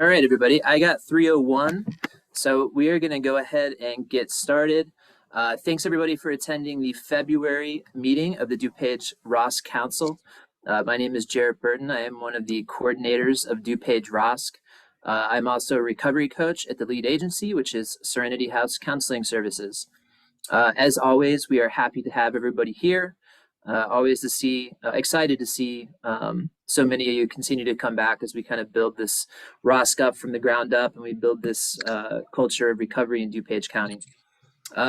All right, everybody, I got 301, so we are going to go ahead and get started. Thanks, everybody, for attending the February meeting of the DuPage ROSC Council. My name is Jared Burton. I am one of the coordinators of DuPage ROSC. I'm also a recovery coach at the lead agency, which is Serenity House Counseling Services. As always, we are happy to have everybody here. Excited to see so many of you continue to come back as we kind of build this ROSC up from the ground up, and we build this culture of recovery in DuPage County.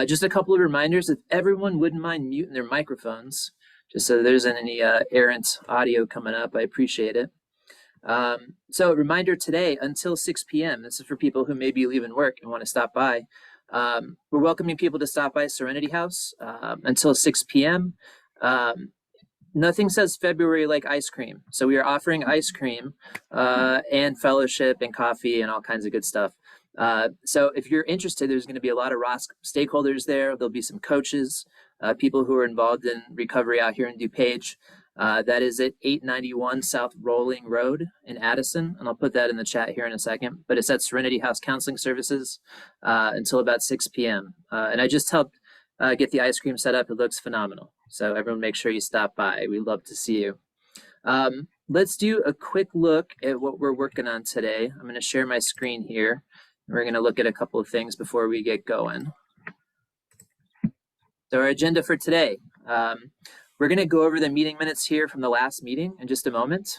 Just a couple of reminders: if everyone wouldn't mind muting their microphones, just so there isn't any errant audio coming up, I appreciate it. So a reminder today, until 6 p.m., this is for people who may be leaving work and want to stop by. We're welcoming people to stop by Serenity House until 6 p.m. Nothing says February like ice cream. So we are offering ice cream and fellowship and coffee and all kinds of good stuff. So if you're interested, there's going to be a lot of ROSC stakeholders there. There'll be some coaches, people who are involved in recovery out here in DuPage. That is at 891 South Rolling Road in Addison. And I'll put that in the chat here in a second. But it's at Serenity House Counseling Services until about 6 p.m. And I just helped get the ice cream set up. It looks phenomenal. So everyone make sure you stop by. We'd love to see you. Let's do a quick look at what we're working on today. I'm going to share my screen here. We're going to look at a couple of things before we get going. So our agenda for today. We're going to go over the meeting minutes here from the last meeting in just a moment.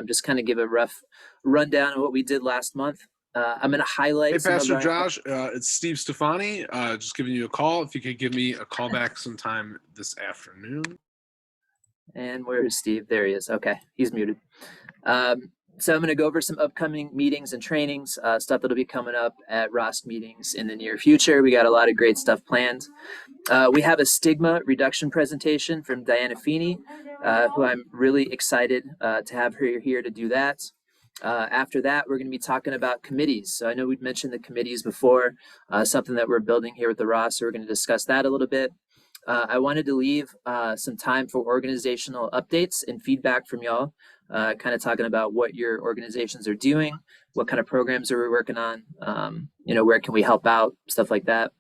Just kind of give a rough rundown of what we did last month. I'm going to highlight. Hey, Pastor Josh, it's Steve Stefani. Just giving you a call. If you could give me a call back sometime this afternoon. And where is Steve? There he is. Okay, he's muted. So I'm going to go over some upcoming meetings and trainings, stuff that'll be coming up at ROSC meetings in the near future. We got a lot of great stuff planned. We have a stigma reduction presentation from Dianna Feeney, who I'm really excited to have her here to do that. After that, we're going to be talking about committees. So I know we've mentioned the committees before, something that we're building here with the ROSC, so we're going to discuss that a little bit. I wanted to leave some time for organizational updates and feedback from y'all, kind of talking about what your organizations are doing, what kind of programs are we working on, where can we help out, stuff like that.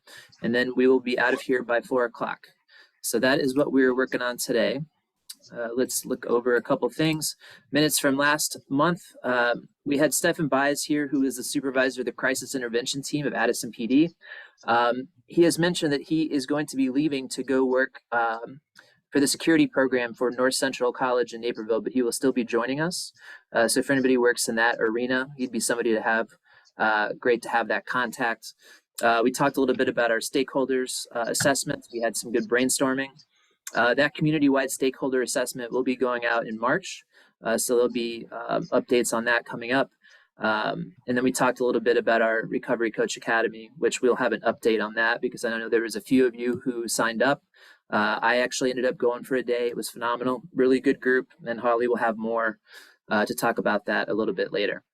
And then we will be out of here by 4 o'clock. So that is what we're working on today. Let's look over a couple things. Minutes from last month. We had Stephen Baez here, who is the supervisor of the crisis intervention team of Addison PD. He has mentioned that he is going to be leaving to go work for the security program for North Central College in Naperville, but he will still be joining us. So if anybody works in that arena, he'd be somebody to have. Great to have that contact. We talked a little bit about our stakeholders assessments. We had some good brainstorming. That community-wide stakeholder assessment will be going out in March, so there'll be updates on that coming up. And then we talked a little bit about our Recovery Coach Academy, which we'll have an update on that because I know there was a few of you who signed up. I actually ended up going for a day. It was phenomenal, really good group, and Holly will have more to talk about that a little bit later.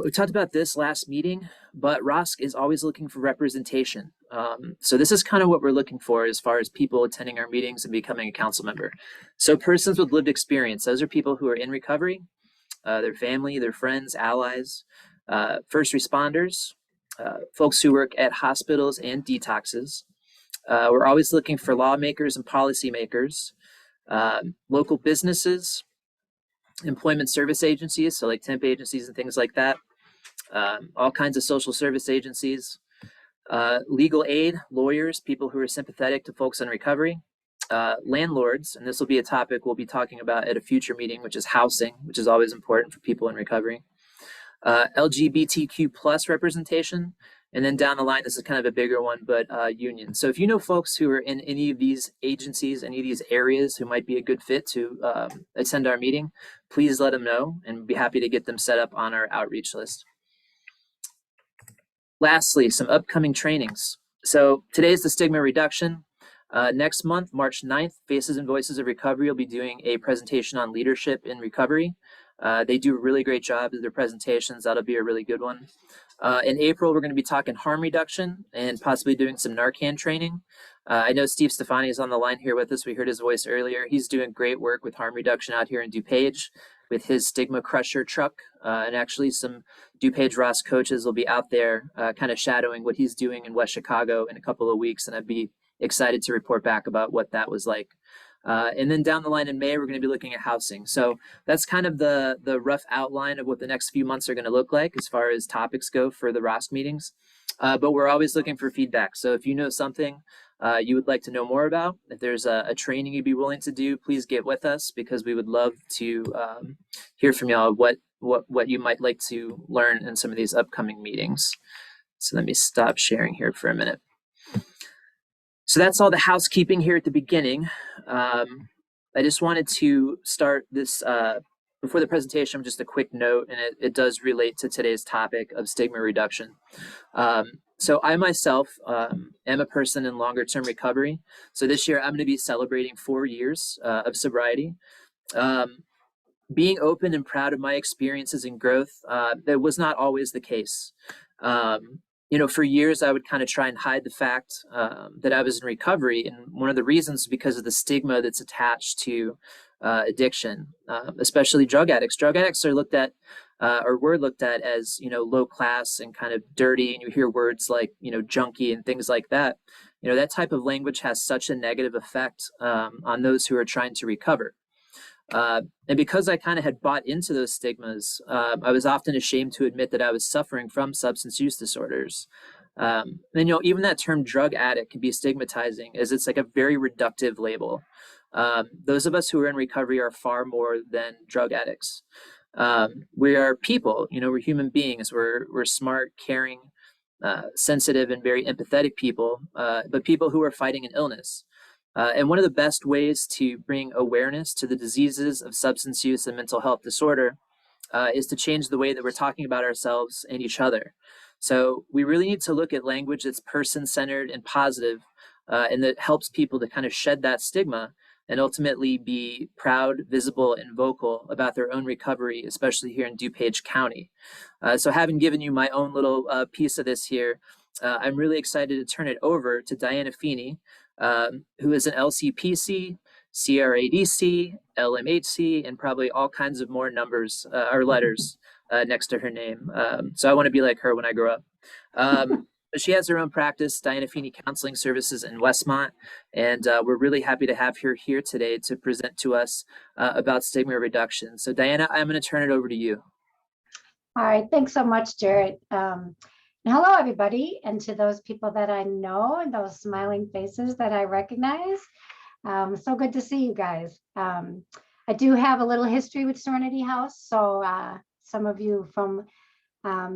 We talked about this last meeting, but ROSC is always looking for representation. So this is kind of what we're looking for as far as people attending our meetings and becoming a council member. So persons with lived experience, those are people who are in recovery, their family, their friends, allies, first responders, folks who work at hospitals and detoxes. We're always looking for lawmakers and policymakers, local businesses, employment service agencies, so like temp agencies and things like that, all kinds of social service agencies, legal aid, lawyers, people who are sympathetic to folks in recovery, landlords, and this will be a topic we'll be talking about at a future meeting, which is housing, which is always important for people in recovery, LGBTQ plus representation, and then down the line, this is kind of a bigger one, but unions. So if you know folks who are in any of these agencies, any of these areas who might be a good fit to attend our meeting, please let them know and we'd be happy to get them set up on our outreach list. Lastly, some upcoming trainings. So today is the stigma reduction. Next month, March 9th, Faces and Voices of Recovery will be doing a presentation on leadership in recovery. They do a really great job with their presentations. That'll be a really good one. In April, we're going to be talking harm reduction and possibly doing some Narcan training. I know Steve Stefani is on the line here with us. We heard his voice earlier. He's doing great work with harm reduction out here in DuPage. with his Stigma Crusher truck. And actually some DuPage ROSC coaches will be out there kind of shadowing what he's doing in West Chicago in a couple of weeks. And I'd be excited to report back about what that was like. And then down the line in May, we're going to be looking at housing. So that's kind of the rough outline of what the next few months are going to look like as far as topics go for the ROSC meetings. But we're always looking for feedback. So if you know something you would like to know more about, if there's a training you'd be willing to do, please get with us, because we would love to hear from y'all what you might like to learn in some of these upcoming meetings. So let me stop sharing here for a minute. So that's all the housekeeping here at the beginning. I just wanted to start this before the presentation, just a quick note, and it does relate to today's topic of stigma reduction. So I myself am a person in longer term recovery. So this year I'm going to be celebrating 4 years of sobriety. Being open and proud of my experiences and growth, that was not always the case. You know, for years I would kind of try and hide the fact that I was in recovery, and one of the reasons is because of the stigma that's attached to addiction, especially drug addicts. Drug addicts are looked at, or were looked at as, you know, low class and kind of dirty, and you hear words like, you know, junkie and things like that. You know, that type of language has such a negative effect on those who are trying to recover. And because I kind of had bought into those stigmas, I was often ashamed to admit that I was suffering from substance use disorders. And, you know, even that term drug addict can be stigmatizing, as it's like a very reductive label. Those of us who are in recovery are far more than drug addicts. We are people, you know, we're human beings. We're smart, caring, sensitive, and very empathetic people, but people who are fighting an illness. And one of the best ways to bring awareness to the diseases of substance use and mental health disorder is to change the way that we're talking about ourselves and each other. So we really need to look at language that's person-centered and positive, and that helps people to kind of shed that stigma and ultimately be proud, visible, and vocal about their own recovery, especially here in DuPage County. So having given you my own little piece of this here, I'm really excited to turn it over to Dianna Feeney, who is an LCPC, CRADC, LMHC, and probably all kinds of more numbers or letters next to her name. So I want to be like her when I grow up. But she has her own practice, Dianna Feeney Counseling Services in Westmont, and we're really happy to have her here today to present to us about stigma reduction. So Dianna, I'm going to turn it over to you. All right, thanks so much, Jared. And hello, everybody, and to those people that I know and those smiling faces that I recognize. So good to see you guys. I do have a little history with Serenity House, so some of you from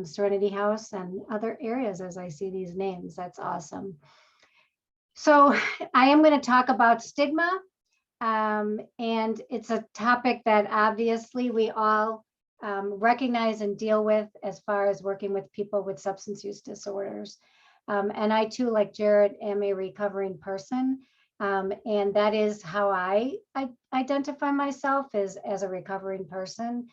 Serenity House and other areas, as I see these names, that's awesome. So I am going to talk about stigma, and it's a topic that obviously we all recognize and deal with as far as working with people with substance use disorders. And I too, like Jared, am a recovering person. And that is how I identify myself as a recovering person.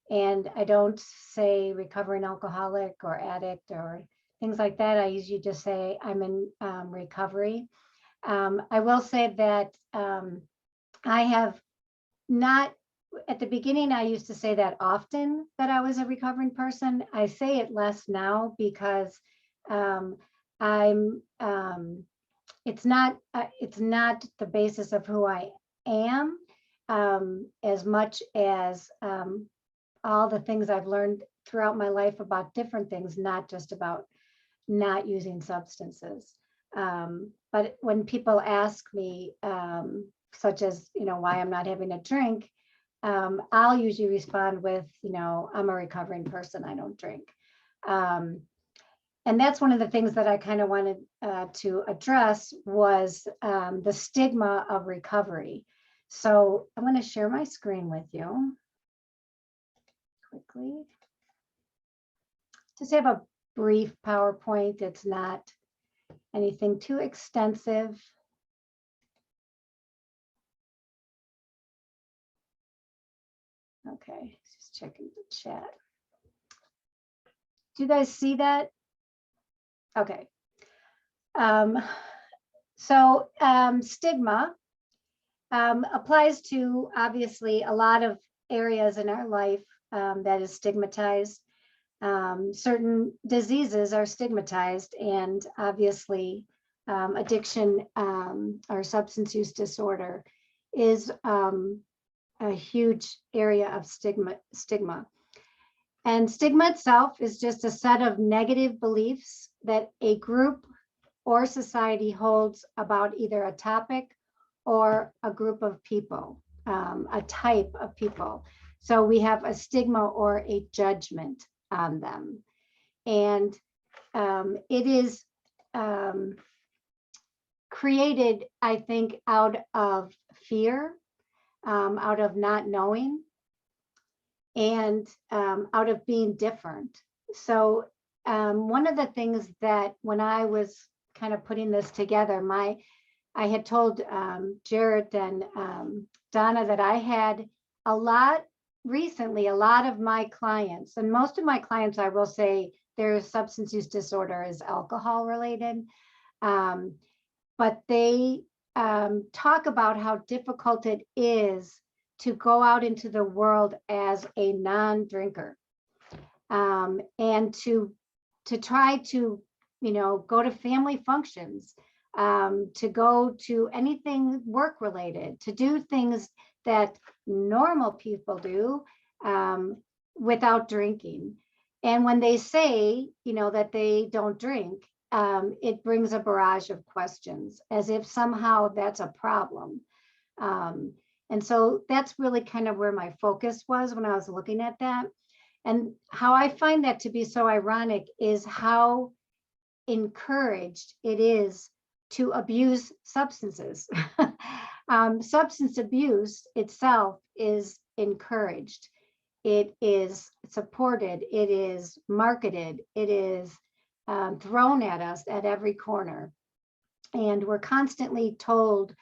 And I don't say recovering alcoholic or addict or things like that. I usually just say I'm in recovery. I will say that I have not, at the beginning, I used to say that often that I was a recovering person. I say it less now because it's not the basis of who I am as much as all the things I've learned throughout my life about different things, not just about not using substances. But when people ask me, such as, you know, why I'm not having a drink, I'll usually respond with, you know, I'm a recovering person, I don't drink. And that's one of the things that I kind of wanted to address was the stigma of recovery. So I'm going to share my screen with you quickly. Just have a brief PowerPoint. It's not anything too extensive. Okay, just checking the chat. Do you guys see that? Okay. Stigma applies to obviously a lot of areas in our life that is stigmatized. Certain diseases are stigmatized, and obviously addiction or substance use disorder is a huge area of stigma. And stigma itself is just a set of negative beliefs that a group or society holds about either a topic or a group of people, a type of people. So we have a stigma or a judgment on them. And it is created, I think, out of fear, out of not knowing, and out of being different. So one of the things that when I was kind of putting this together, I had told Jarrett and Donna that I had a lot of my clients, and most of my clients, I will say, their substance use disorder is alcohol related, but they talk about how difficult it is to go out into the world as a non-drinker, and to try to, go to family functions, to go to anything work related, to do things that normal people do without drinking. And when they say, that they don't drink, it brings a barrage of questions as if somehow that's a problem. And so that's really kind of where my focus was when I was looking at that. And how I find that to be so ironic is how encouraged it is to abuse substances. Substance abuse itself is encouraged. It is supported. It is marketed. It is thrown at us at every corner. And we're constantly told,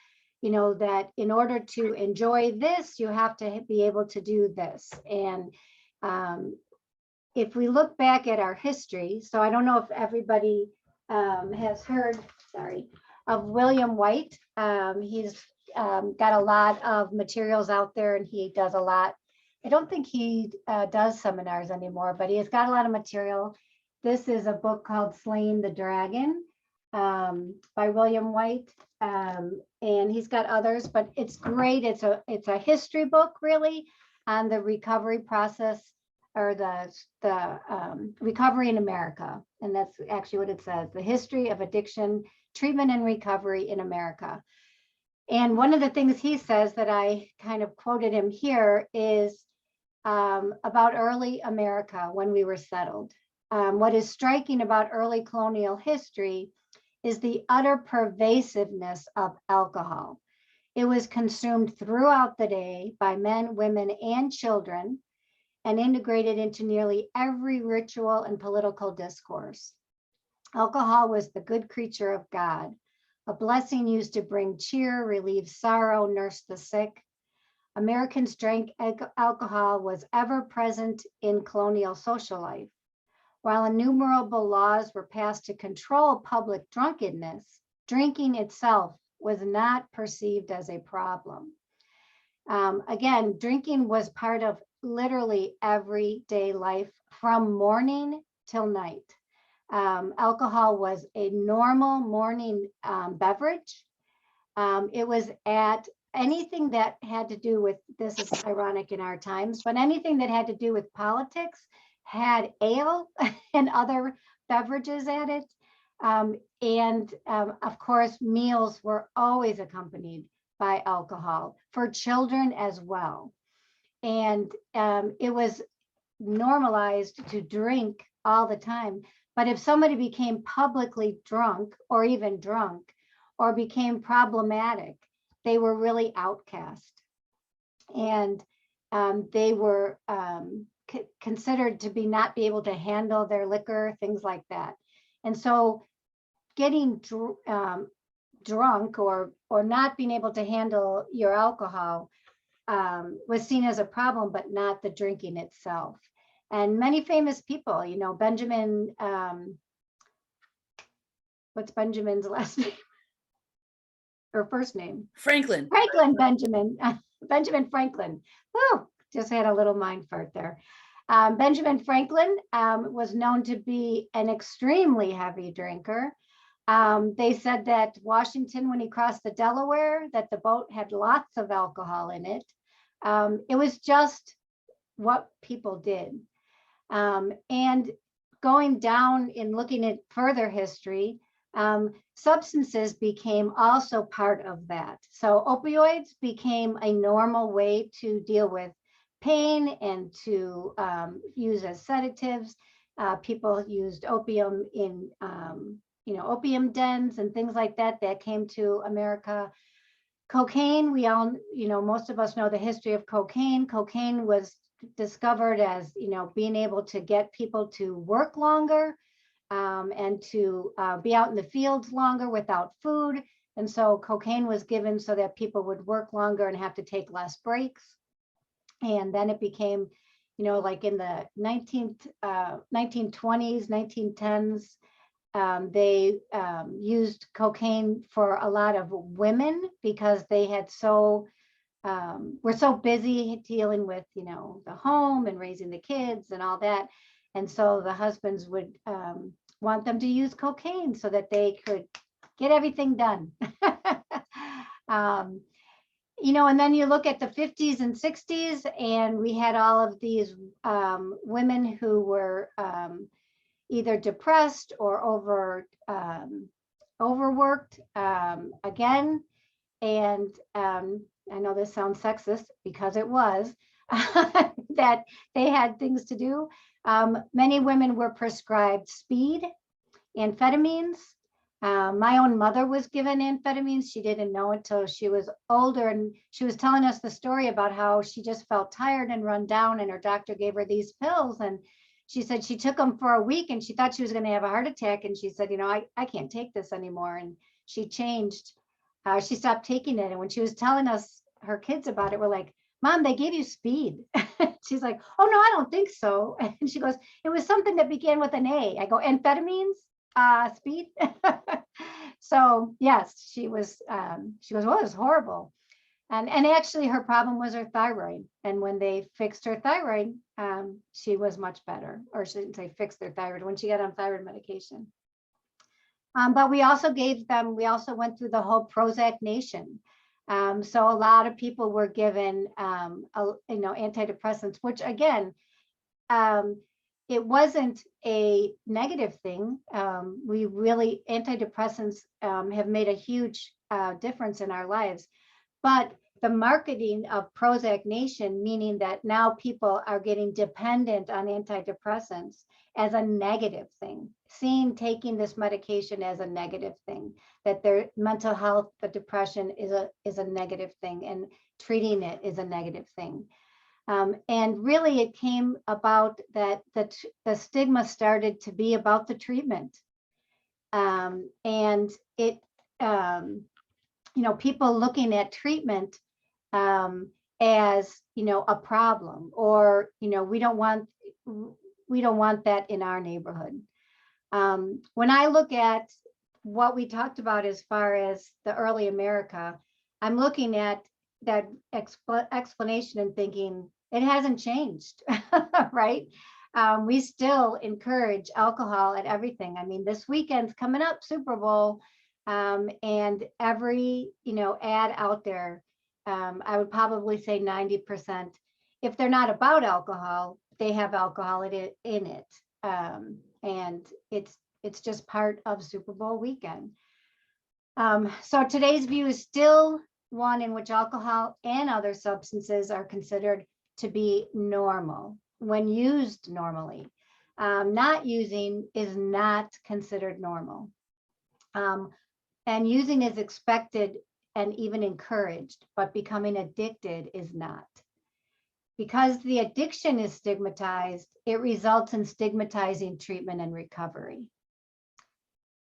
that in order to enjoy this, you have to be able to do this. And if we look back at our history, so I don't know if everybody has heard, of William White. He's got a lot of materials out there, and he does a lot. I don't think he does seminars anymore, but he has got a lot of material. This is a book called Slaying the Dragon by William White. And he's got others, but it's great. It's a history book, really, on the recovery process, or the recovery in America. And that's actually what it says: the history of addiction, treatment, and recovery in America. And one of the things he says that I kind of quoted him here is about early America when we were settled. What is striking about early colonial history is the utter pervasiveness of alcohol. It was consumed throughout the day by men, women, and children, and integrated into nearly every ritual and political discourse. Alcohol was the good creature of God, a blessing used to bring cheer, relieve sorrow, nurse the sick. Americans drank alcohol was ever present in colonial social life. While innumerable laws were passed to control public drunkenness, drinking itself was not perceived as a problem. Again, drinking was part of literally everyday life from morning till night. Alcohol was a normal morning beverage. It was at anything that had to do with, this is ironic in our times, but anything that had to do with politics had ale and other beverages at it. Of course, meals were always accompanied by alcohol for children as well. And it was normalized to drink all the time. But if somebody became publicly drunk or even drunk or became problematic, they were really outcast. And they were considered to be not be able to handle their liquor, things like that. And so getting drunk or not being able to handle your alcohol was seen as a problem, but not the drinking itself. And many famous people, Benjamin, what's Benjamin's last name or first name? Franklin. Benjamin Franklin. Oh, just had a little mind fart there. Benjamin Franklin was known to be an extremely heavy drinker. They said that Washington, when he crossed the Delaware, that the boat had lots of alcohol in it. It was just what people did. And going down and looking at further history, substances became also part of that. So opioids became a normal way to deal with pain and to use as sedatives. People used opium in opium dens and things like that that came to America. Cocaine, we all, most of us know the history of cocaine. Cocaine was discovered as, being able to get people to work longer and to be out in the fields longer without food. And so cocaine was given so that people would work longer and have to take less breaks. And then it became, like in the 1920s, 1910s, they used cocaine for a lot of women because they had were so busy dealing with, the home and raising the kids and all that. And so the husbands would want them to use cocaine so that they could get everything done. And then you look at the 50s and 60s, and we had all of these women who were either depressed or overworked again. And I know this sounds sexist because it was, that they had things to do. Many women were prescribed speed, amphetamines. My own mother was given amphetamines. She didn't know until she was older. And she was telling us the story about how she just felt tired and run down, and her doctor gave her these pills. And she said she took them for a week and she thought she was going to have a heart attack. And she said, I can't take this anymore. And she changed. She stopped taking it. And when she was telling us, her kids, about it, we're like, Mom, they gave you speed. She's like, oh, no, I don't think so. And she goes, it was something that began with an A. I go, amphetamines, speed. So yes, she goes, well, it was horrible. And actually her problem was her thyroid. And when they fixed her thyroid, she was much better. Or she didn't say fixed their thyroid, when she got on thyroid medication. But we also went through the whole Prozac nation. So a lot of people were given, antidepressants, which again, it wasn't a negative thing. Antidepressants have made a huge difference in our lives. But the marketing of Prozac Nation, meaning that now people are getting dependent on antidepressants, as a negative thing, seeing taking this medication as a negative thing, that their mental health, the depression is a negative thing, and treating it is a negative thing. And really it came about that the stigma started to be about the treatment. And it, people looking at treatment as, a problem, or, we don't want that in our neighborhood. When I look at what we talked about as far as the early America, I'm looking at that explanation and thinking it hasn't changed, right? We still encourage alcohol at everything. I mean, this weekend's coming up, Super Bowl, and every ad out there, I would probably say 90%, if they're not about alcohol, they have alcohol in it. And it's just part of Super Bowl weekend. So today's view is still one in which alcohol and other substances are considered to be normal when used normally. Not using is not considered normal. And using is expected and even encouraged, but becoming addicted is not. Because the addiction is stigmatized, it results in stigmatizing treatment and recovery.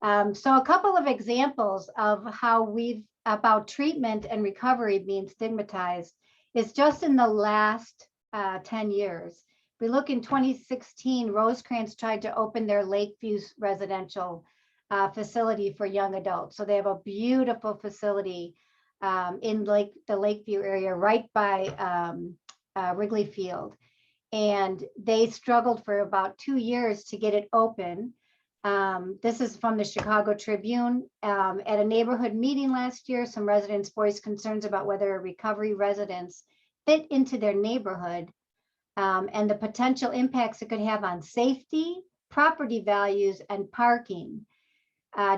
So a couple of examples of how about treatment and recovery being stigmatized is just in the last 10 years. If we look in 2016, Rosecrans tried to open their Lakeview residential facility for young adults. So they have a beautiful facility in the Lakeview area, right by Wrigley Field. And they struggled for about 2 years to get it open. This is from the Chicago Tribune. At a neighborhood meeting last year, some residents voiced concerns about whether recovery residents fit into their neighborhood and the potential impacts it could have on safety, property values, and parking.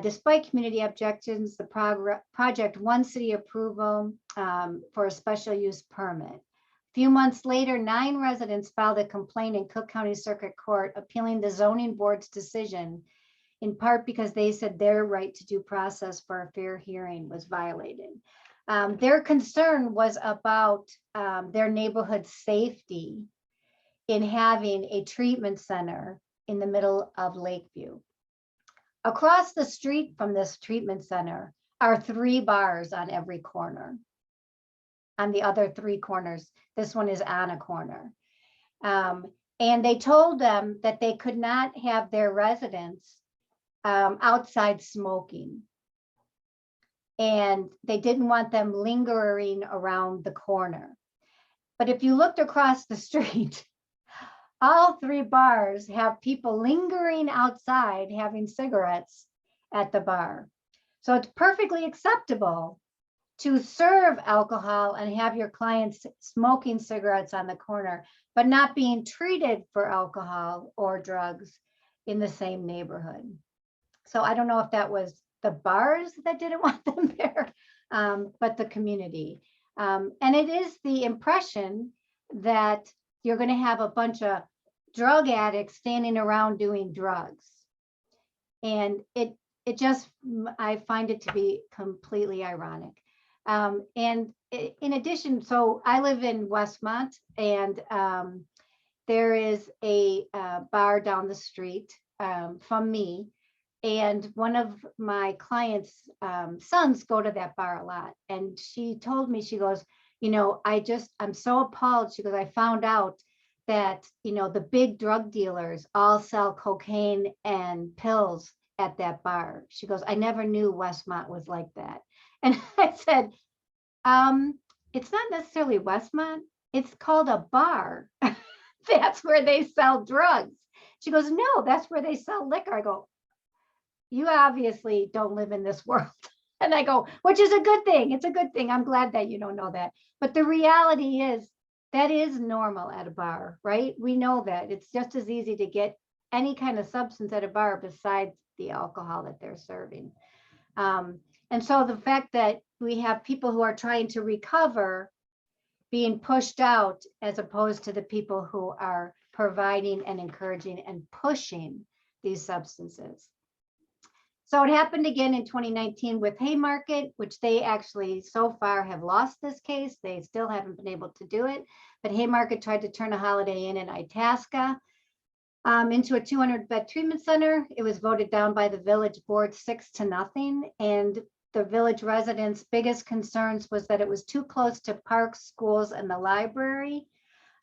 Despite community objections, the project won city approval for a special use permit. A few months later, 9 residents filed a complaint in Cook County Circuit Court appealing the zoning board's decision, in part because they said their right to due process for a fair hearing was violated. Their concern was about their neighborhood safety in having a treatment center in the middle of Lakeview. Across the street from this treatment center are 3 bars on every corner. On the other 3 corners, this one is on a corner. And they told them that they could not have their residents outside smoking. And they didn't want them lingering around the corner. But if you looked across the street, all 3 bars have people lingering outside having cigarettes at the bar. So it's perfectly acceptable to serve alcohol and have your clients smoking cigarettes on the corner, but not being treated for alcohol or drugs in the same neighborhood. So I don't know if that was the bars that didn't want them there, but the community. And it is the impression that you're going to have a bunch of drug addicts standing around doing drugs. And it just, I find it to be completely ironic. And in addition, so I live in Westmont, and there is a bar down the street from me. And one of my clients' sons go to that bar a lot. And she told me, she goes, you know, I'm so appalled. She goes, I found out that, you know, the big drug dealers all sell cocaine and pills at that bar. She goes, I never knew Westmont was like that. And I said, it's not necessarily Westmont. It's called a bar. That's where they sell drugs. She goes, no, that's where they sell liquor. I go, you obviously don't live in this world. And I go, which is a good thing. It's a good thing. I'm glad that you don't know that. But the reality is that is normal at a bar, right? We know that. It's just as easy to get any kind of substance at a bar besides the alcohol that they're serving. And so the fact that we have people who are trying to recover being pushed out, as opposed to the people who are providing and encouraging and pushing these substances. So it happened again in 2019 with Haymarket, which they actually so far have lost this case. They still haven't been able to do it. But Haymarket tried to turn a Holiday Inn in Itasca into a 200-bed treatment center. It was voted down by the village board 6-0. And the village residents' biggest concerns was that it was too close to parks, schools, and the library,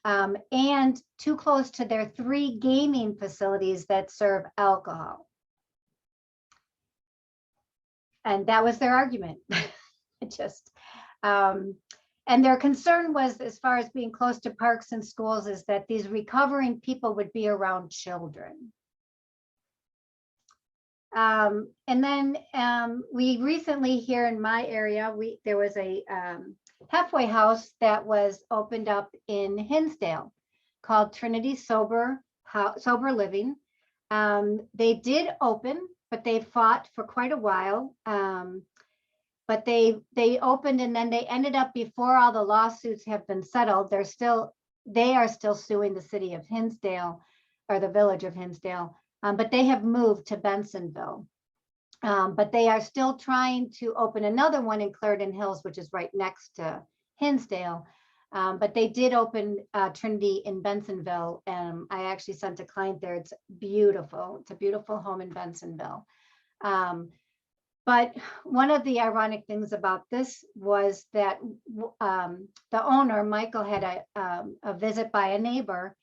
and too close to their 3 gaming facilities that serve alcohol. And that was their argument. And their concern was, as far as being close to parks and schools, is that these recovering people would be around children. And then we recently here in my area, there was a halfway house that was opened up in Hinsdale called Trinity Sober Living. They did open, but they fought for quite a while. But they opened, and then they ended up, before all the lawsuits have been settled, they are still suing the city of Hinsdale, or the village of Hinsdale, but they have moved to Bensonville. But they are still trying to open another one in Clarendon Hills, which is right next to Hinsdale. But they did open Trinity in Bensonville, and I actually sent a client there. It's beautiful. It's a beautiful home in Bensonville. But one of the ironic things about this was that the owner, Michael, had a visit by a neighbor,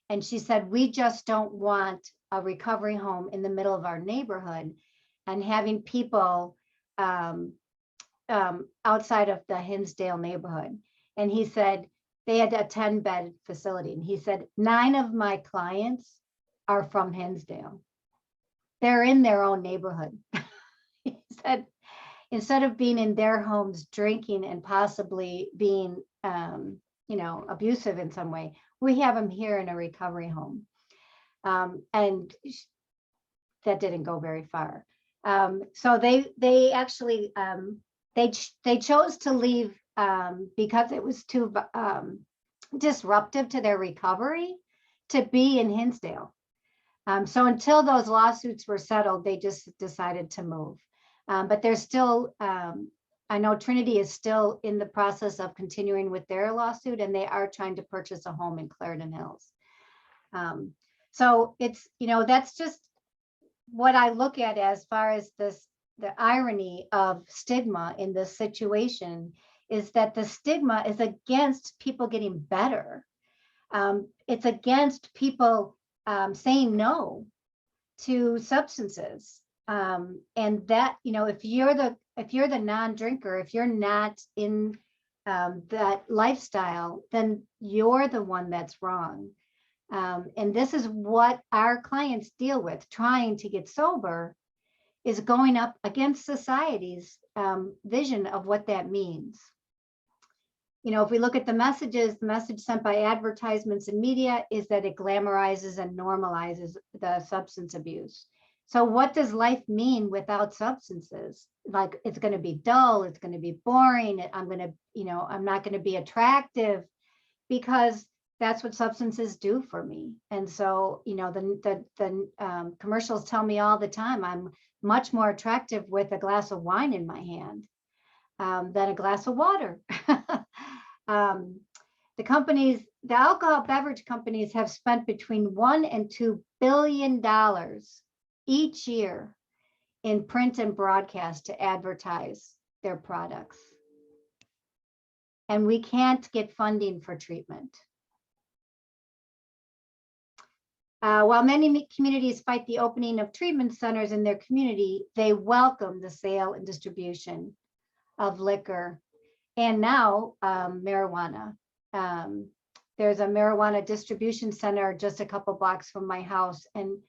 and she said, we just don't want a recovery home in the middle of our neighborhood and having people outside of the Hinsdale neighborhood. And he said, they had a 10-bed facility. And he said, 9 of my clients are from Hinsdale. They're in their own neighborhood. He said, instead of being in their homes drinking and possibly being, abusive in some way, we have them here in a recovery home. And that didn't go very far. So they actually, they chose to leave because it was too disruptive to their recovery to be in Hinsdale. So until those lawsuits were settled, they just decided to move. But there's still, I know Trinity is still in the process of continuing with their lawsuit, and they are trying to purchase a home in Clarendon Hills. So it's, that's just what I look at as far as the irony of stigma in this situation, is that the stigma is against people getting better. It's against people saying no to substances. And that, if you're the non-drinker, if you're not in that lifestyle, then you're the one that's wrong. And this is what our clients deal with, trying to get sober, is going up against society's vision of what that means. If we look at the message sent by advertisements and media is that it glamorizes and normalizes the substance abuse. So what does life mean without substances? Like, it's going to be dull, it's going to be boring, I'm not going to be attractive, because that's what substances do for me. And so, the commercials tell me all the time, I'm much more attractive with a glass of wine in my hand than a glass of water. The alcohol beverage companies have spent between $1 and $2 billion each year in print and broadcast to advertise their products. And we can't get funding for treatment. While many communities fight the opening of treatment centers in their community, they welcome the sale and distribution of liquor and now marijuana. There's a marijuana distribution center just a couple blocks from my house, and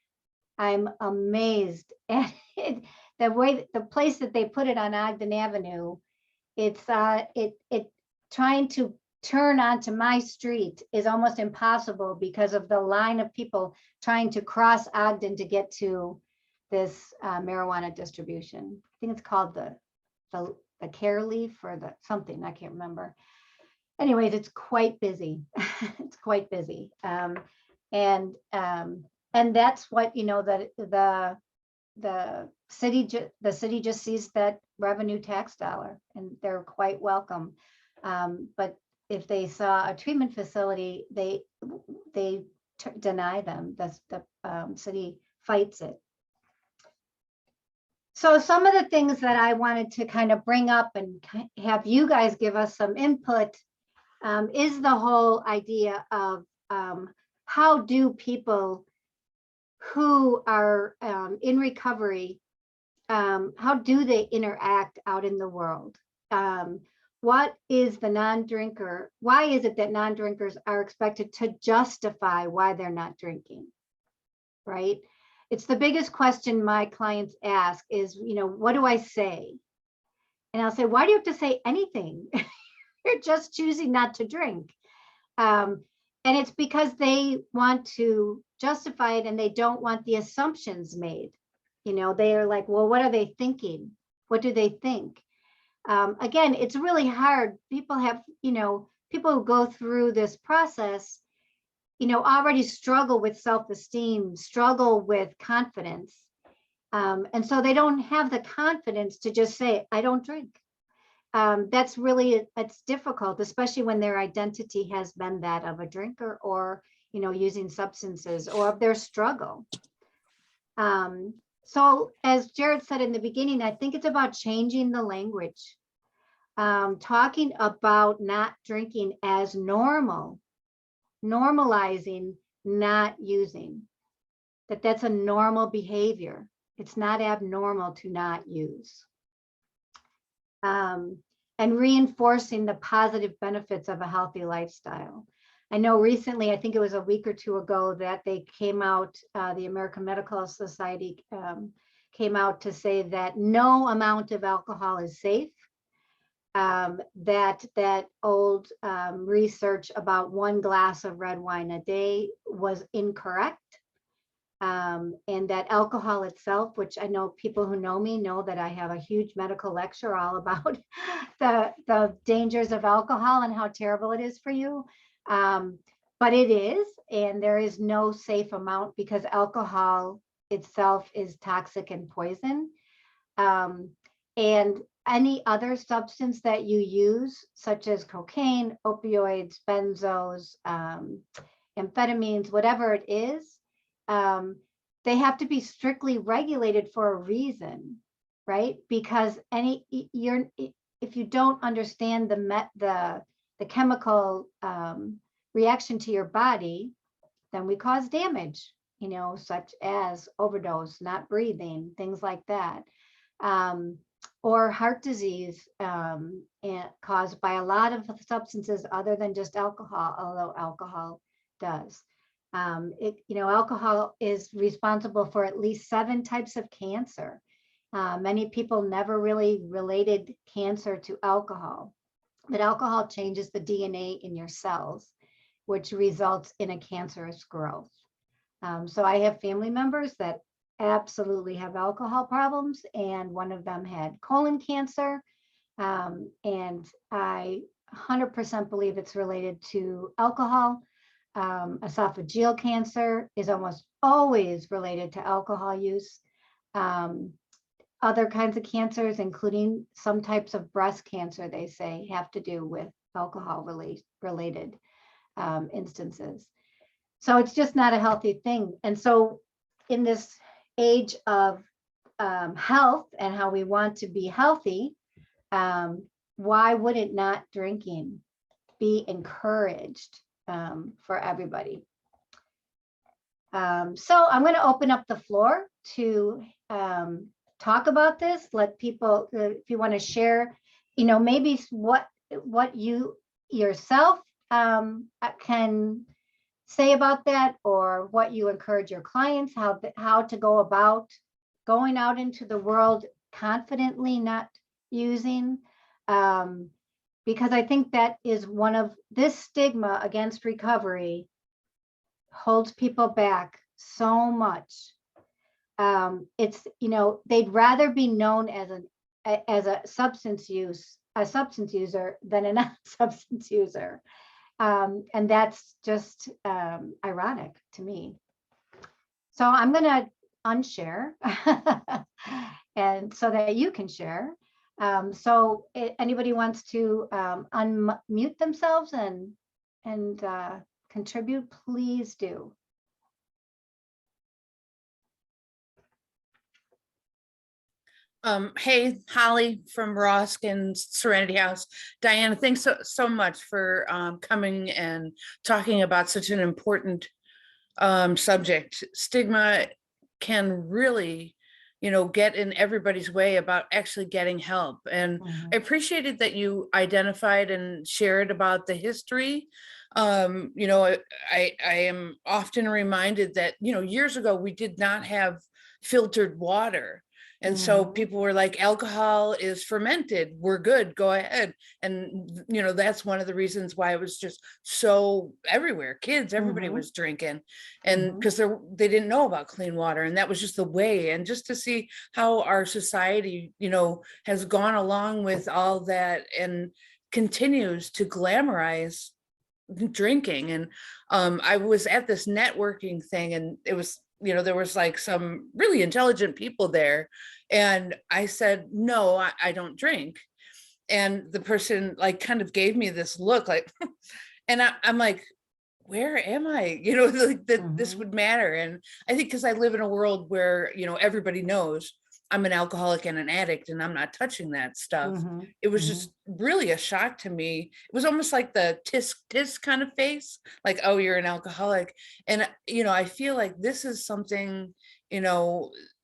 I'm amazed at it, the place that they put it on Ogden Avenue. It's trying to turn onto my street is almost impossible because of the line of people trying to cross Ogden to get to this marijuana distribution. I think it's called the care leaf or the something, I can't remember. Anyways, it's quite busy. It's quite busy. And that's what, the city just sees that revenue tax dollar, and they're quite welcome. But if they saw a treatment facility, they deny them. The city fights it. So some of the things that I wanted to kind of bring up and have you guys give us some input is the whole idea of how do people who are in recovery, how do they interact out in the world? What is the non-drinker? Why is it that non-drinkers are expected to justify why they're not drinking, right? It's the biggest question my clients ask is, what do I say? And I'll say, why do you have to say anything? You're just choosing not to drink. And it's because they want to justify it and they don't want the assumptions made. They are like, well, what are they thinking? What do they think? Again, it's really hard. People have, people who go through this process, already struggle with self-esteem, struggle with confidence. And so they don't have the confidence to just say, I don't drink. It's difficult, especially when their identity has been that of a drinker or, using substances or of their struggle. So as Jared said in the beginning, I think it's about changing the language, talking about not drinking as normal, normalizing not using, that's a normal behavior. It's not abnormal to not use. and reinforcing the positive benefits of a healthy lifestyle. I know recently, I think it was a week or two ago, that they came out, the American Medical Society came out to say that no amount of alcohol is safe. That old research about 1 glass of red wine a day was incorrect. And that alcohol itself, which I know people who know me know that I have a huge medical lecture all about the dangers of alcohol and how terrible it is for you. But it is, and there is no safe amount because alcohol itself is toxic and poison. And any other substance that you use, such as cocaine, opioids, benzos, amphetamines, whatever it is, they have to be strictly regulated for a reason, right? Because if you don't understand the chemical reaction to your body, then we cause damage, such as overdose, not breathing, things like that. Or heart disease caused by a lot of substances other than just alcohol, although alcohol does. Alcohol is responsible for at least 7 types of cancer. Many people never really related cancer to alcohol, but alcohol changes the DNA in your cells, which results in a cancerous growth. So I have family members that absolutely have alcohol problems, and one of them had colon cancer, and I 100% believe it's related to alcohol. Esophageal cancer is almost always related to alcohol use. Other kinds of cancers, including some types of breast cancer, they say have to do with alcohol related instances. So it's just not a healthy thing. And so in this age of health and how we want to be healthy, why would it not drinking be encouraged for everybody? So I'm going to open up the floor to talk about this. Let people, if you want to share, maybe what you yourself can say about that, or what you encourage your clients, how to go about going out into the world confidently, not using, because I think that is one of this stigma against recovery holds people back so much. It's, they'd rather be known as a substance user than a non-substance user. And that's just ironic to me. So I'm going to unshare and so that you can share. So anybody wants to unmute themselves and contribute, please do. Hey, Holly from ROSC and Serenity House. Dianna, thanks so much for coming and talking about such an important subject. Stigma can really, get in everybody's way about actually getting help. And I appreciated that you identified and shared about the history. I am often reminded that, years ago, we did not have filtered water. And so people were like, alcohol is fermented. We're good. Go ahead. And, that's one of the reasons why it was just so everywhere. Kids, everybody was drinking. And because they didn't know about clean water. And that was just the way. And just to see how our society, has gone along with all that and continues to glamorize drinking. And I was at this networking thing, and it was, there was like some really intelligent people there. And I said, no, I don't drink. And the person like kind of gave me this look like, and I'm like, where am I? Like that this would matter. And I think because I live in a world where, everybody knows I'm an alcoholic and an addict and I'm not touching that stuff. It was just really a shock to me. It was almost like the tisk kind of face, like, oh, you're an alcoholic. And, I feel like this is something,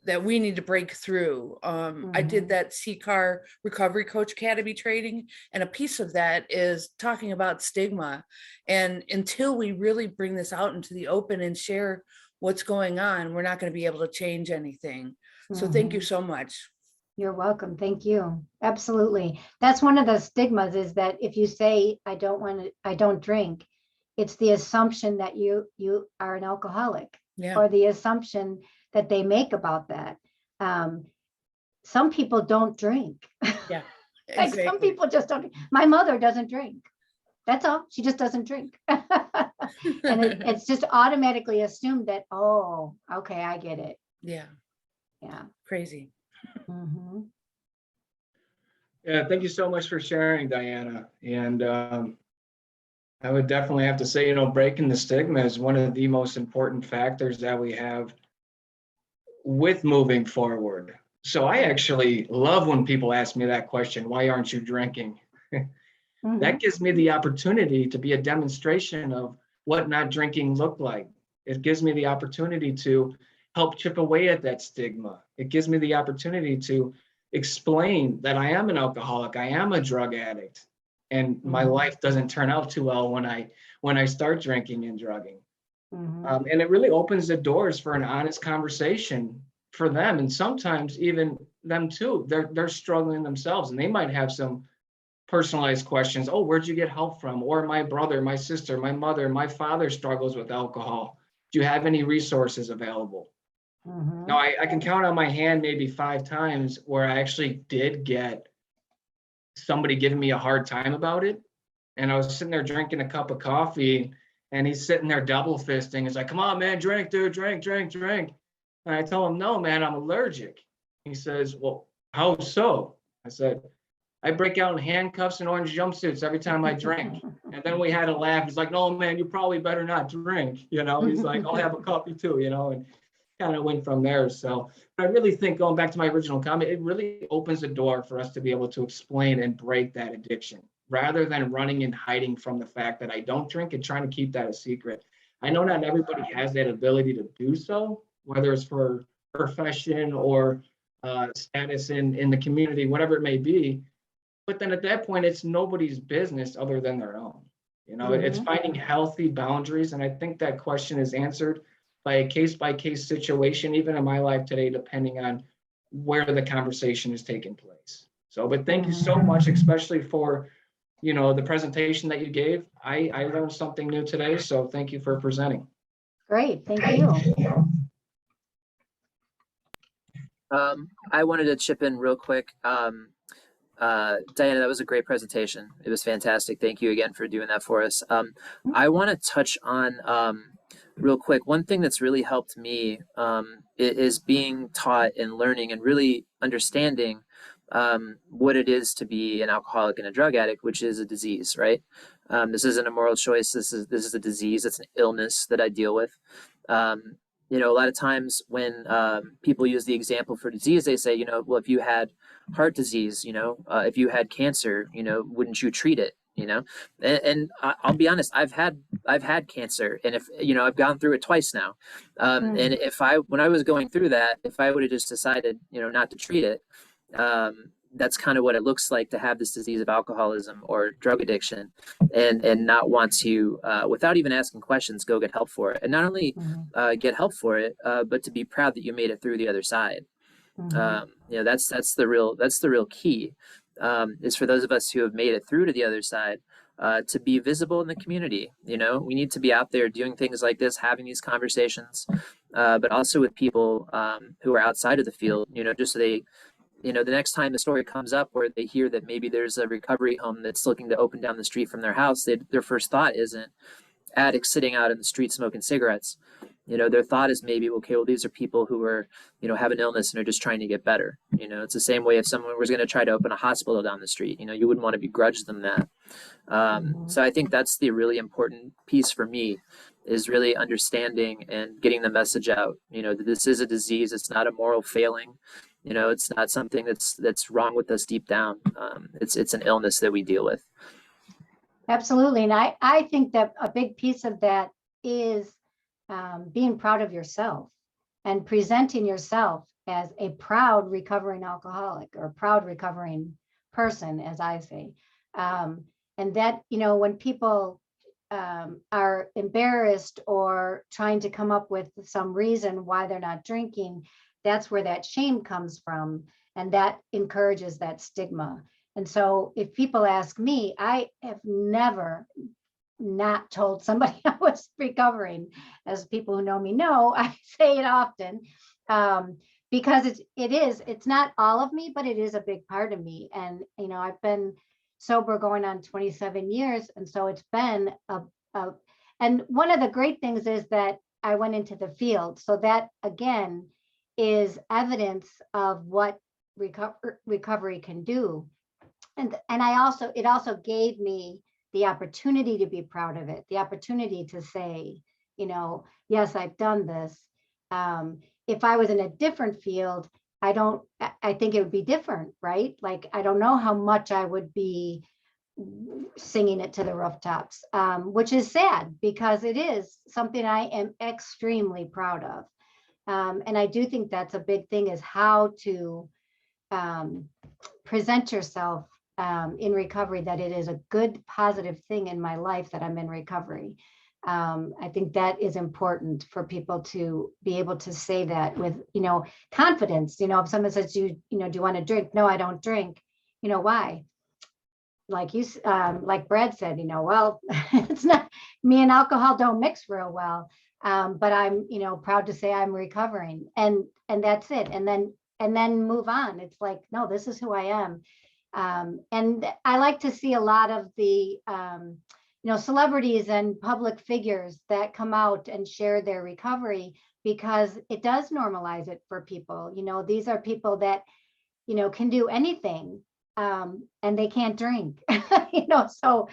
that we need to break through. I did that CCAR Recovery Coach Academy training, and a piece of that is talking about stigma. And until we really bring this out into the open and share what's going on, we're not going to be able to change anything. So thank you so much. You're welcome. Thank you. Absolutely. That's one of the stigmas, is that if you say, I don't drink, it's the assumption that you are an alcoholic, or the assumption that they make about that. Some people don't drink. Yeah, Like some people just don't. My mother doesn't drink. That's all. She just doesn't drink. And it's just automatically assumed that, oh, okay, I get it. Yeah. Yeah. Crazy. Yeah, thank you so much for sharing, Dianna. And I would definitely have to say, you know, breaking the stigma is one of the most important factors that we have with moving forward. So I actually love when people ask me that question, why aren't you drinking? That gives me the opportunity to be a demonstration of what not drinking looked like. It gives me the opportunity to help chip away at that stigma. It gives me the opportunity to explain that I am an alcoholic, I am a drug addict, and my life doesn't turn out too well when I start drinking and drugging. And it really opens the doors for an honest conversation for them, and sometimes even them too. They're struggling themselves, and they might have some personalized questions. Oh, where'd you get help from? Or my brother, my sister, my mother, my father struggles with alcohol. Do you have any resources available? Now, I can count on my hand maybe 5 times where I actually did get somebody giving me a hard time about it. And I was sitting there drinking a cup of coffee, and he's sitting there double fisting. He's like, come on, man, drink, dude, drink. And I tell him, no, man, I'm allergic. He says, well, how so? I said, I break out in handcuffs and orange jumpsuits every time I drink. And then we had a laugh. He's like, no, man, you probably better not drink. You know, he's like, I'll have a coffee too, you know, and kind of went from there. So I really think, going back to my original comment, it really opens the door for us to be able to explain and break that addiction, rather than running and hiding from the fact that I don't drink and trying to keep that a secret. I know not everybody has that ability to do so, whether it's for profession or status in the community, whatever it may be. But then at that point, it's nobody's business other than their own. You know, it's finding healthy boundaries. And I think that question is answered by a case-by-case situation, even in my life today, depending on where the conversation is taking place. So, but thank you so much, especially for, you know, the presentation that you gave. I learned something new today, so thank you for presenting. Great, thank you. I wanted to chip in real quick. Dianna, that was a great presentation. It was fantastic. Thank you again for doing that for us. I want to touch on real quick, one thing that's really helped me is being taught and learning and really understanding what it is to be an alcoholic and a drug addict, which is a disease, right? This isn't a moral choice. This is a disease. It's an illness that I deal with. You know, a lot of times when people use the example for disease, they say, you know, well, if you had heart disease, you know, if you had cancer, you know, wouldn't you treat it? You know, and I'll be honest, I've had cancer, and if, you know, I've gone through it twice now. And when I was going through that, if I would have just decided, you know, not to treat it, that's kind of what it looks like to have this disease of alcoholism or drug addiction, and not want to, without even asking questions, go get help for it. And not only get help for it, but to be proud that you made it through the other side. You know, that's the real key, is for those of us who have made it through to the other side, to be visible in the community. You know, we need to be out there doing things like this, having these conversations, but also with people who are outside of the field, you know, just so they, you know, the next time the story comes up where they hear that maybe there's a recovery home that's looking to open down the street from their house, their first thought isn't addicts sitting out in the street smoking cigarettes. You know, their thought is maybe, okay, well, these are people who are, you know, have an illness and are just trying to get better. You know, it's the same way if someone was going to try to open a hospital down the street, you know, you wouldn't want to begrudge them that. So I think that's the really important piece for me, is really understanding and getting the message out, you know, that this is a disease. It's not a moral failing. You know, it's not something that's wrong with us deep down. It's an illness that we deal with. Absolutely. And I think that a big piece of that is being proud of yourself. and presenting yourself as a proud recovering alcoholic or proud recovering person, as I say. And that, when people are embarrassed or trying to come up with some reason why they're not drinking, that's where that shame comes from. And that encourages that stigma. And so if people ask me, I have never not told somebody I was recovering. As people who know me know, I say it often, because it's not all of me, but it is a big part of me. And, I've been sober going on 27 years. And so it's been and one of the great things is that I went into the field. So that again is evidence of what recovery can do. And it also gave me the opportunity to be proud of it, the opportunity to say, yes, I've done this. If I was in a different field, I think it would be different, right? Like, I don't know how much I would be singing it to the rooftops, which is sad because it is something I am extremely proud of. And I do think that's a big thing, is how to present yourself in recovery, that it is a good, positive thing in my life that I'm in recovery. I think that is important for people to be able to say that with, confidence. If someone says, do you want to drink? No, I don't drink. Why? Like like Brad said, well, it's not, me and alcohol don't mix real well. But I'm, proud to say I'm recovering, and that's it. And then move on. It's like, no, this is who I am. And I like to see a lot of the, celebrities and public figures that come out and share their recovery, because it does normalize it for people. These are people that, can do anything, and they can't drink, so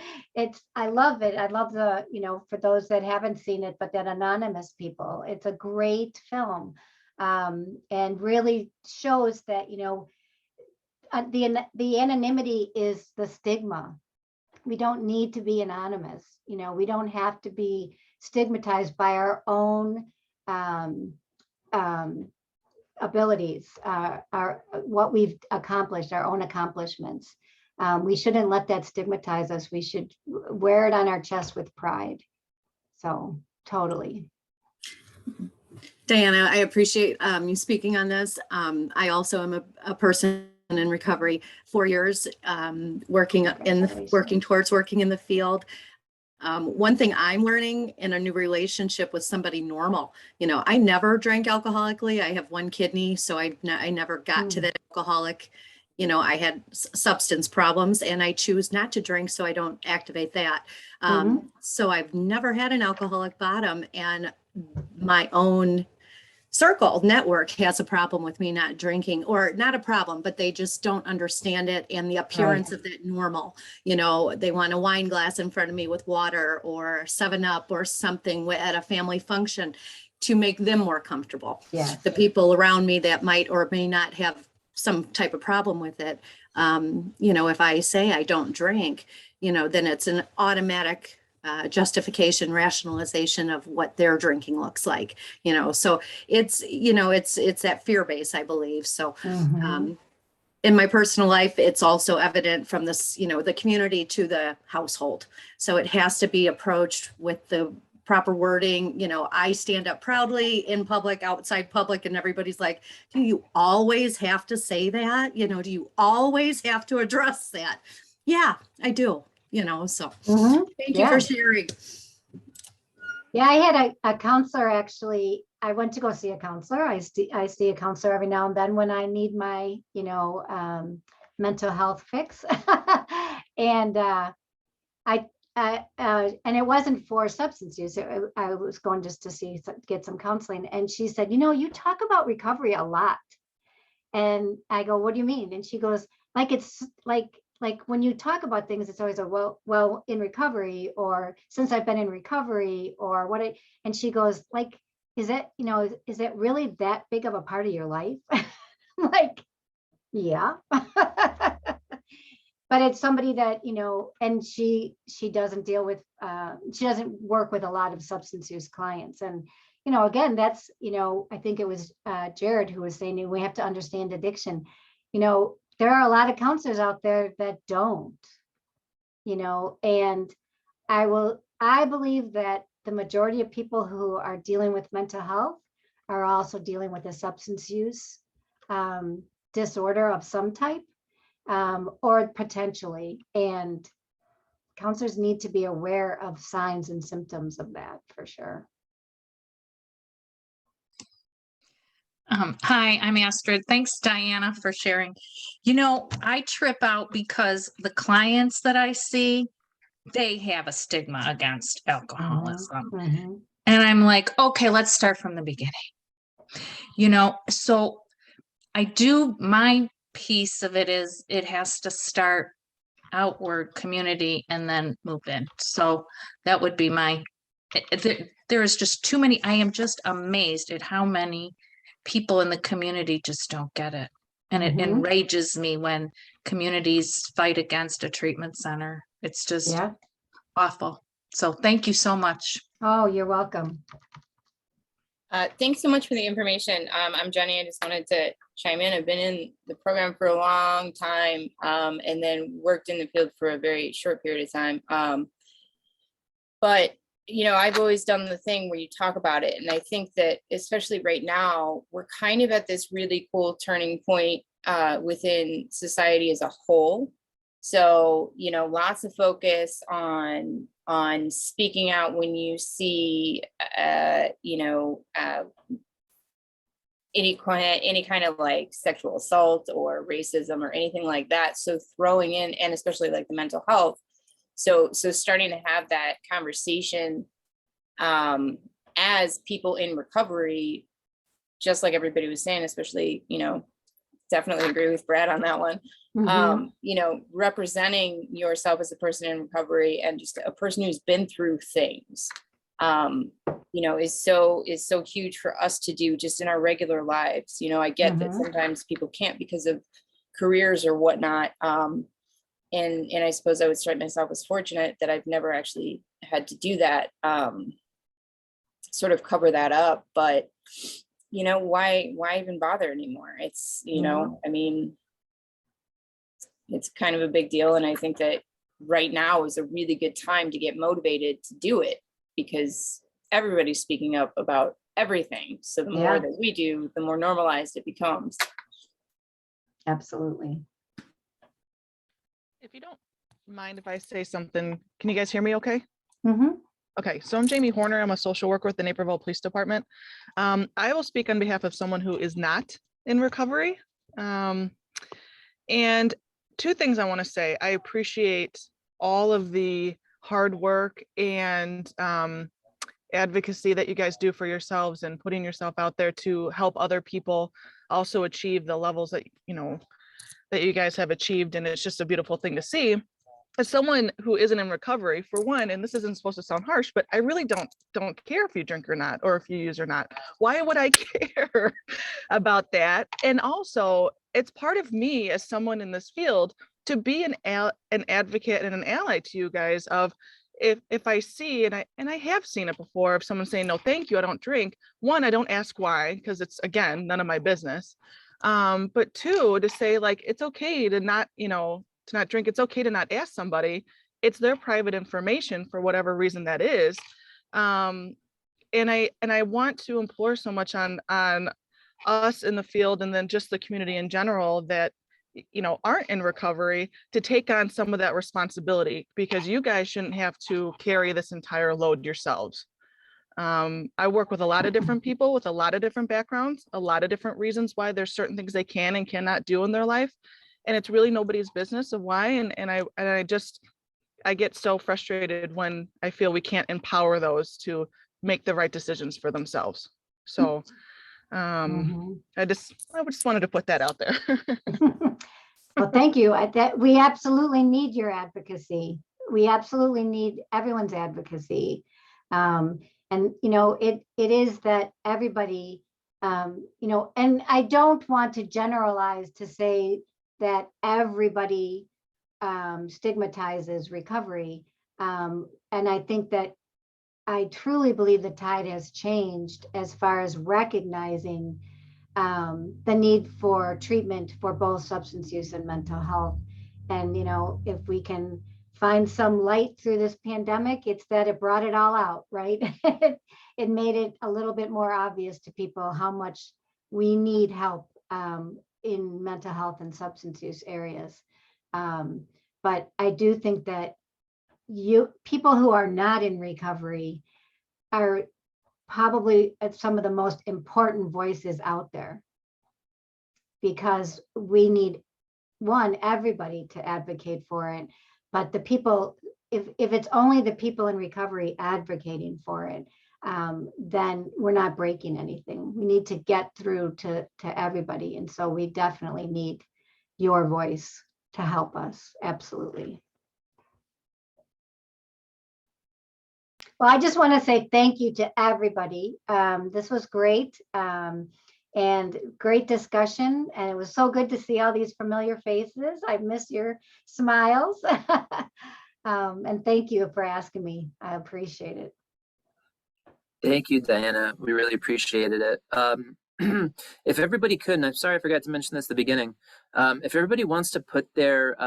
I love it. I love the, for those that haven't seen it, but that anonymous people, it's a great film, and really shows that, the anonymity is the stigma. We don't need to be anonymous. We don't have to be stigmatized by our own abilities, what we've accomplished, our own accomplishments. We shouldn't let that stigmatize us. We should wear it on our chest with pride. So totally. Dianna, I appreciate you speaking on this. I also am a person in recovery, 4 years, working in the field. One thing I'm learning in a new relationship with somebody normal, I never drank alcoholically. I have one kidney, so I never got to that alcoholic. I had substance problems, and I choose not to drink, so I don't activate that. So I've never had an alcoholic bottom, and my own circle network has a problem with me not drinking, or not a problem, but they just don't understand it and the appearance of that normal. They want a wine glass in front of me with water or 7-Up or something at a family function to make them more comfortable. Yes. The people around me that might or may not have some type of problem with it, if I say I don't drink, then it's an automatic justification, rationalization of what their drinking looks like, so it's that fear base, I believe. So in my personal life, it's also evident from this, the community to the household. So it has to be approached with the proper wording. I stand up proudly in public, outside public, and everybody's like, do you always have to say that? Do you always have to address that? Yeah, I do. So thank you for sharing. Yeah, I had a counselor, actually. I went to go see a counselor. I see a counselor every now and then when I need my, mental health fix. And and it wasn't for substance use. I was going just to get some counseling. And she said, you talk about recovery a lot. And I go, what do you mean? And she goes, it's like when you talk about things, it's always well, in recovery, or since I've been in recovery, or what. And she goes, is it really that big of a part of your life? Like, yeah. But it's somebody that, and she doesn't deal with, she doesn't work with a lot of substance use clients. And, you know, again, that's, you know, I think it was Jared who was saying we have to understand addiction. You know, there are a lot of counselors out there that don't, you know, and I believe that the majority of people who are dealing with mental health are also dealing with a substance use disorder of some type, or potentially, and counselors need to be aware of signs and symptoms of that for sure. Hi, I'm Astrid. Thanks, Diana, for sharing. You know, I trip out because the clients that I see, they have a stigma against alcoholism. Mhm. And I'm like, okay, let's start from the beginning. You know, so I do, my piece of it is it has to start outward community and then move in. So that would be my, there is just too many, I am just amazed at how many people in the community just don't get it. And it Mhm. enrages me when communities fight against a treatment center. It's just Yeah. awful. So thank you so much. Oh, you're welcome. Thanks so much for the information. I'm Jenny. I just wanted to chime in. I've been in the program for a long time, and then worked in the field for a very short period of time. But, you know, I've always done the thing where you talk about it. And I think that especially right now, we're kind of at this really cool turning point within society as a whole. So, you know, lots of focus on speaking out when you see, you know, any kind of like sexual assault or racism or anything like that. So throwing in, and especially like the mental health. So starting to have that conversation as people in recovery, just like everybody was saying, especially, you know, definitely agree with Brad on that one. Mhm. You know, representing yourself as a person in recovery and just a person who's been through things, you know, is so huge for us to do just in our regular lives. You know, I get that Mhm. sometimes people can't because of careers or whatnot. And I suppose I would strike myself as fortunate that I've never actually had to do that, sort of cover that up. But, you know, why even bother anymore? It's, you know, I mean, it's kind of a big deal. And I think that right now is a really good time to get motivated to do it because everybody's speaking up about everything. So the more that we do, the more normalized it becomes. Absolutely. If you don't mind if I say something, can you guys hear me okay? Mhm. Okay, so I'm Jamie Horner. I'm a social worker with the Naperville Police Department. I will speak on behalf of someone who is not in recovery. And two things I want to say. I appreciate all of the hard work and advocacy that you guys do for yourselves and putting yourself out there to help other people also achieve the levels that, you know, that you guys have achieved. And it's just a beautiful thing to see. As someone who isn't in recovery, for one, and this isn't supposed to sound harsh, but I really don't care if you drink or not, or if you use or not. Why would I care about that? And also, it's part of me as someone in this field to be an advocate and an ally to you guys of if I see, and I have seen it before, if someone's saying, no, thank you, I don't drink. One, I don't ask why, because it's, again, none of my business. But two, to say like, it's okay to not, you know, to not drink. It's okay to not ask somebody. It's their private information for whatever reason that is. And I want to implore so much on us in the field and then just the community in general that, you know, aren't in recovery to take on some of that responsibility, because you guys shouldn't have to carry this entire load yourselves. I work with a lot of different people with a lot of different backgrounds, a lot of different reasons why there's certain things they can and cannot do in their life. And it's really nobody's business of why. And I get so frustrated when I feel we can't empower those to make the right decisions for themselves. So I just wanted to put that out there. Well, thank you. We absolutely need your advocacy. We absolutely need everyone's advocacy. And, you know, it is that everybody, you know, and I don't want to generalize to say that everybody stigmatizes recovery. And I think that I truly believe the tide has changed as far as recognizing the need for treatment for both substance use and mental health. And, you know, if we can find some light through this pandemic, it's that it brought it all out, right? It made it a little bit more obvious to people how much we need help in mental health and substance use areas. But I do think that people who are not in recovery are probably some of the most important voices out there, because we need everybody to advocate for it. But the people, if it's only the people in recovery advocating for it, then we're not breaking anything. We need to get through to everybody. And so we definitely need your voice to help us. Absolutely. Well, I just want to say thank you to everybody. This was great and great discussion. And it was so good to see all these familiar faces. I miss your smiles. And thank you for asking me. I appreciate it. Thank you, Diana. We really appreciated it. If everybody could, and I'm sorry I forgot to mention this at the beginning, if everybody wants to put their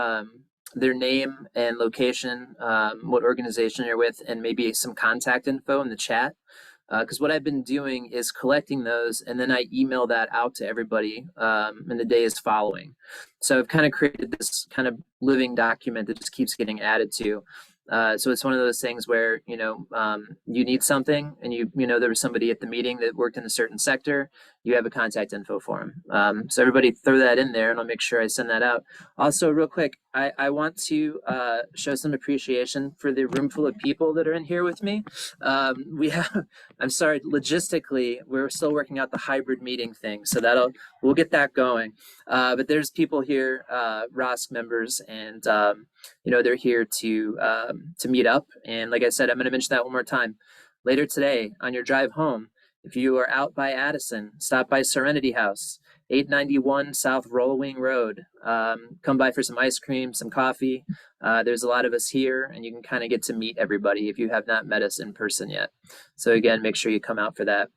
name and location, what organization you're with, and maybe some contact info in the chat, because what I've been doing is collecting those, and then I email that out to everybody in the days following. So I've kind of created this kind of living document that just keeps getting added to. So it's one of those things where, you know, you need something and you know, there was somebody at the meeting that worked in a certain sector, you have a contact info for them. So everybody throw that in there and I'll make sure I send that out. Also, real quick, I want to show some appreciation for the room full of people that are in here with me. I'm sorry, logistically, we're still working out the hybrid meeting thing. So we'll get that going. But there's people here, ROSC members, and you know, they're here to meet up. And like I said, I'm going to mention that one more time. Later today, on your drive home, if you are out by Addison, stop by Serenity House, 891 South Rollwing Road. Come by for some ice cream, some coffee. There's a lot of us here, and you can kind of get to meet everybody if you have not met us in person yet. So again, make sure you come out for that.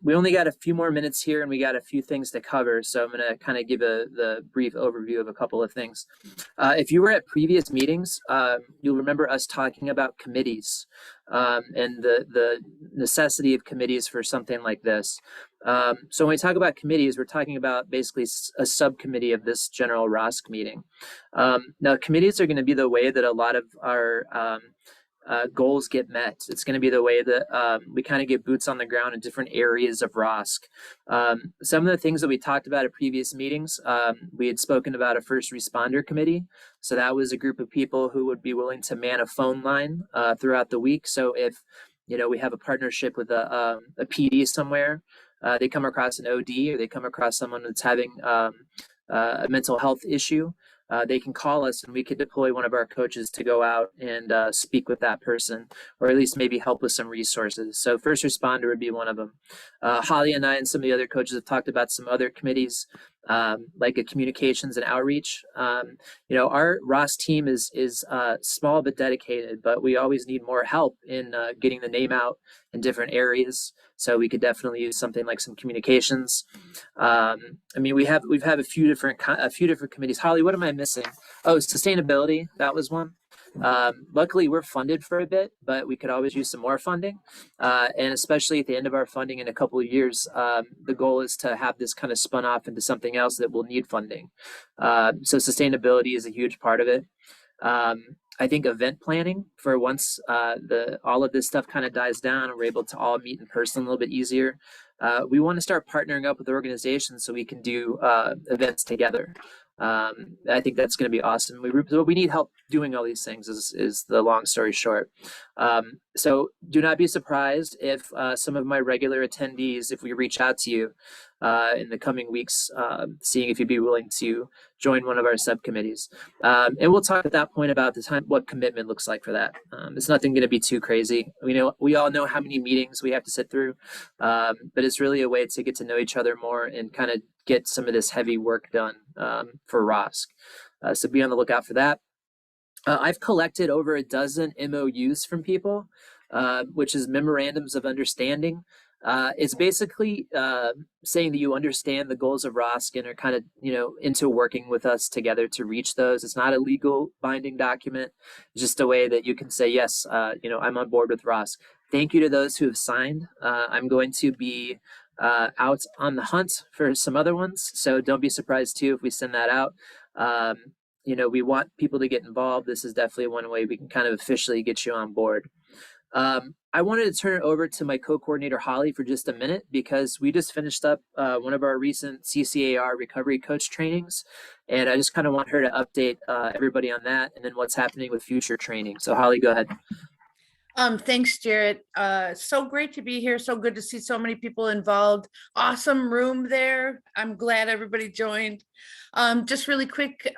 We only got a few more minutes here, and we got a few things to cover. So I'm going to kind of give the brief overview of a couple of things. If you were at previous meetings, you'll remember us talking about committees and the necessity of committees for something like this. So when we talk about committees, we're talking about basically a subcommittee of this general ROSC meeting. Now, committees are going to be the way that a lot of our goals get met. It's going to be the way that we kind of get boots on the ground in different areas of ROSC. Some of the things that we talked about at previous meetings, we had spoken about a first responder committee. So that was a group of people who would be willing to man a phone line throughout the week. So if, you know, we have a partnership with a PD somewhere, they come across an OD, or they come across someone that's having a mental health issue, they can call us and we could deploy one of our coaches to go out and speak with that person, or at least maybe help with some resources. So first responder would be one of them. Holly and I and some of the other coaches have talked about some other committees, like a communications and outreach. You know, our ROSC team is small but dedicated, but we always need more help in getting the name out in different areas. So we could definitely use something like some communications. I mean, we've had a few different committees. Holly, what am I missing? Oh, sustainability. That was one. Luckily, we're funded for a bit, but we could always use some more funding. And especially at the end of our funding in a couple of years, the goal is to have this kind of spun off into something else that will need funding. So sustainability is a huge part of it. I think event planning, for once all of this stuff kind of dies down and we're able to all meet in person a little bit easier. We want to start partnering up with organizations so we can do events together. I think that's going to be awesome. We need help doing all these things is the long story short. So do not be surprised if some of my regular attendees, if we reach out to you in the coming weeks, seeing if you'd be willing to join one of our subcommittees. And we'll talk at that point about the time, what commitment looks like for that. It's nothing going to be too crazy. We all know how many meetings we have to sit through, but it's really a way to get to know each other more and kind of get some of this heavy work done for ROSC. So be on the lookout for that. I've collected over a dozen MOUs from people. which is memorandums of understanding. It's basically saying that you understand the goals of ROSC and are kind of, into working with us together to reach those. It's not a legal binding document. It's just a way that you can say, yes, I'm on board with ROSC. Thank you to those who have signed. I'm going to be out on the hunt for some other ones, so don't be surprised too if we send that out. We want people to get involved. This is definitely one way we can kind of officially get you on board. I wanted to turn it over to my co-coordinator Holly for just a minute because we just finished up one of our recent CCAR recovery coach trainings, and I just kind of want her to update everybody on that and then what's happening with future training. So Holly, go ahead. Thanks, Jared. So great to be here. So good to see so many people involved. Awesome room there. I'm glad everybody joined. Just really quick,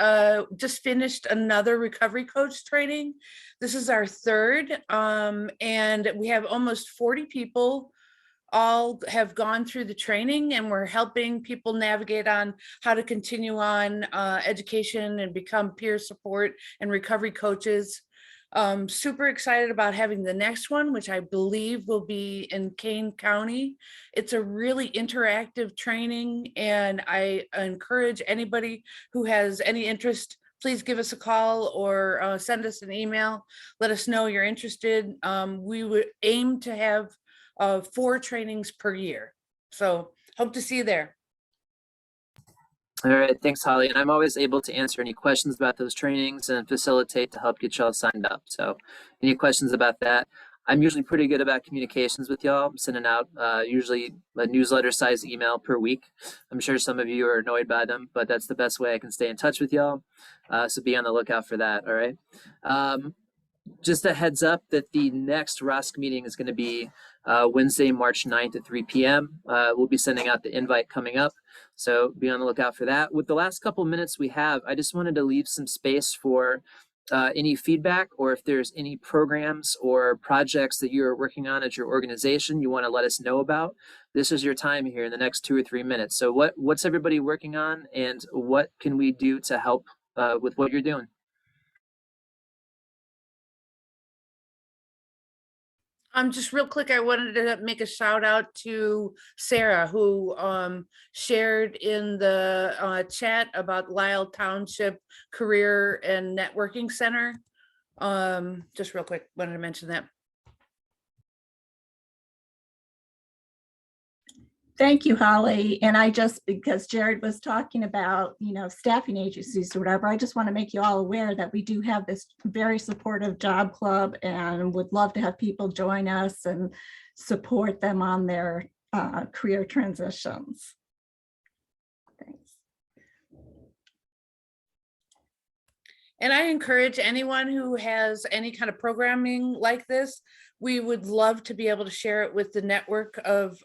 just finished another recovery coach training. This is our third, and we have almost 40 people all have gone through the training, and we're helping people navigate on how to continue on education and become peer support and recovery coaches. Super excited about having the next one, which I believe will be in Kane County. It's a really interactive training, and I encourage anybody who has any interest, please give us a call or send us an email. Let us know you're interested. We would aim to have 4 trainings per year. So hope to see you there. All right, thanks, Holly. And I'm always able to answer any questions about those trainings and facilitate to help get y'all signed up. So any questions about that? I'm usually pretty good about communications with y'all. I'm sending out usually a newsletter size email per week. I'm sure some of you are annoyed by them, but that's the best way I can stay in touch with y'all. So be on the lookout for that, all right? Just a heads up that the next ROSC meeting is going to be Wednesday, March 9th at 3 p.m. We'll be sending out the invite coming up, so be on the lookout for that. With the last couple minutes we have, I just wanted to leave some space for any feedback, or if there's any programs or projects that you're working on at your organization you want to let us know about. This is your time here in the next 2 or 3 minutes. So what's everybody working on, and what can we do to help with what you're doing? Just real quick, I wanted to make a shout out to Sarah, who shared in the chat about Lisle Township Career and Networking Center. Just real quick, wanted to mention that. Thank you, Holly. And because Jared was talking about, staffing agencies or whatever, I just want to make you all aware that we do have this very supportive job club and would love to have people join us and support them on their career transitions. Thanks. And I encourage anyone who has any kind of programming like this, we would love to be able to share it with the network of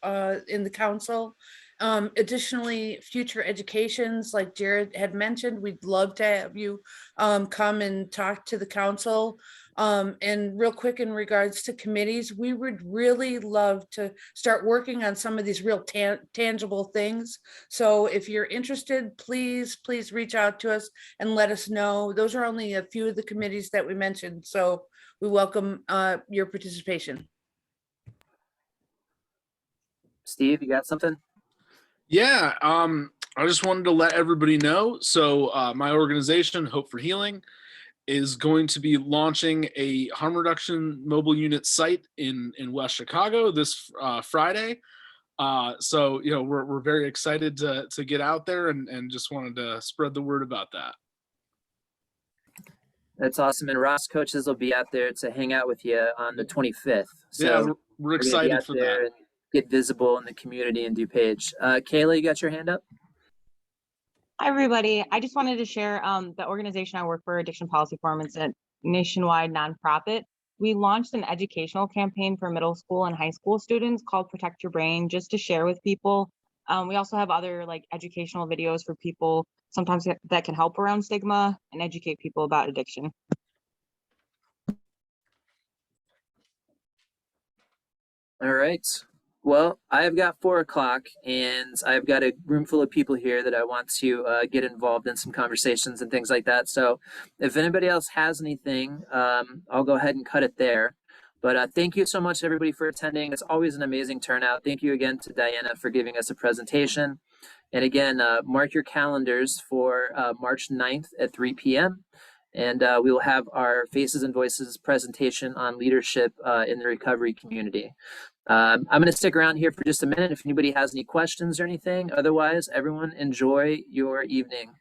in the council. Additionally, future educations, like Jared had mentioned, we'd love to have you come and talk to the council. And real quick, in regards to committees, we would really love to start working on some of these real tangible things. So if you're interested, please reach out to us and let us know. Those are only a few of the committees that we mentioned. So we welcome your participation. Steve, you got something? Yeah, I just wanted to let everybody know. So my organization, Hope for Healing, is going to be launching a harm reduction mobile unit site in West Chicago this Friday. So we're very excited to get out there and just wanted to spread the word about that. That's awesome. And ROSC coaches will be out there to hang out with you on the 25th. So yeah, we're excited for that. And get visible in the community in DuPage. Kayla, you got your hand up? Hi, everybody. I just wanted to share the organization I work for, Addiction Policy Forum. It's a nationwide nonprofit. We launched an educational campaign for middle school and high school students called Protect Your Brain, just to share with people. We also have other educational videos for people sometimes that can help around stigma and educate people about addiction. All right. Well, I've got 4 o'clock and I've got a room full of people here that I want to get involved in some conversations and things like that. So if anybody else has anything, I'll go ahead and cut it there. But thank you so much, everybody, for attending. It's always an amazing turnout. Thank you again to Dianna for giving us a presentation. And again, mark your calendars for March 9th at 3 p.m. And we will have our Faces and Voices presentation on leadership in the recovery community. I'm going to stick around here for just a minute if anybody has any questions or anything. Otherwise, everyone enjoy your evening.